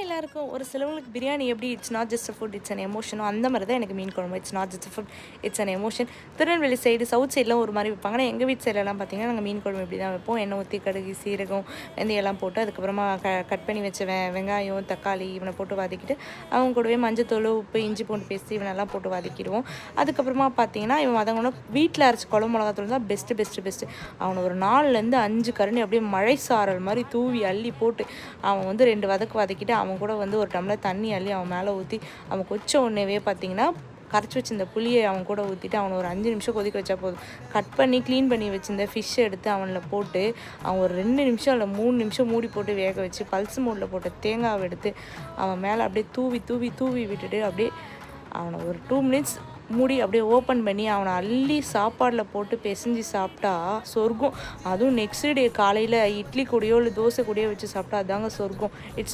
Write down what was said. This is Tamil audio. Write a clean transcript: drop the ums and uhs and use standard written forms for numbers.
எல்லாருக்கும் ஒரு சிலவங்களுக்கு பிரியாணி எப்படி it's not just a food it's an எமோஷனோ அந்த மாதிரி தான் எனக்கு மீன் குழம்பு. It's not just a food it's an emotion. Tirunelveli side south சைட்லாம் ஒரு மாதிரி வைப்பாங்க. ஆனால் எங்கள் வீட்டு சைட்லலாம் பார்த்தீங்கன்னா நாங்கள் மீன் குழம்பு இப்படி தான் வைப்போம். எண்ணெய் ஊற்றி கடுகு சீரகம் வெந்தயம்லாம் போட்டு அதுக்கப்புறமா கட் பண்ணி வச்ச வெங்காயம் தக்காளி இவனை போட்டு வதக்கிட்டு அவங்க கூடவே மஞ்சத்தூள் உப்பு இஞ்சி பூண்டு பேஸ்ட் இவனெல்லாம் போட்டு வதக்கிடுவோம். அதுக்கப்புறமா பார்த்தீங்கன்னா இவன் வதங்கணும் வீட்டில் அரைச்சி குழம்பு மிளகாத்தூள் தான் பெஸ்ட்டு. அவனை ஒரு 4லேருந்து 5 கரண்டி அப்படியே மழை சாரல் மாதிரி தூவி அள்ளி போட்டு அவன் வந்து 2 வதக்கிட்டு அவன் கூட வந்து ஒரு டம்ளர் தண்ணி அள்ளி அவன் மேலே ஊற்றி அவன் கொச்ச உடனேவே பார்த்தீங்கன்னா கரைச்சி வச்சிருந்த புளியை அவன் கூட ஊற்றிட்டு அவனை ஒரு 5 நிமிஷம் கொதிக்க வச்சா போதும். கட் பண்ணி க்ளீன் பண்ணி வச்சிருந்த ஃபிஷ்ஷை எடுத்து அவனில் போட்டு அவன் ஒரு 2 நிமிஷம் இல்லை 3 நிமிஷம் மூடி போட்டு வேக வச்சு பல்ஸ் மோடில் போட்ட தேங்காவை எடுத்து அவன் மேலே அப்படியே தூவி விட்டுட்டு அப்படியே அவனை ஒரு 2 மினிட்ஸ் மூடி அப்படியே ஓப்பன் பண்ணி அவனை அள்ளி சாப்பாடில் போட்டு பிசைஞ்சு சாப்பிட்டா சொர்க்கம். அதுவும் நெக்ஸ்ட் டே காலையில் இட்லி கூடயோ இல்லை தோசை கூடயோ வச்சு சாப்பிட்டா அதாங்க சொர்க்கம். இட்ஸ்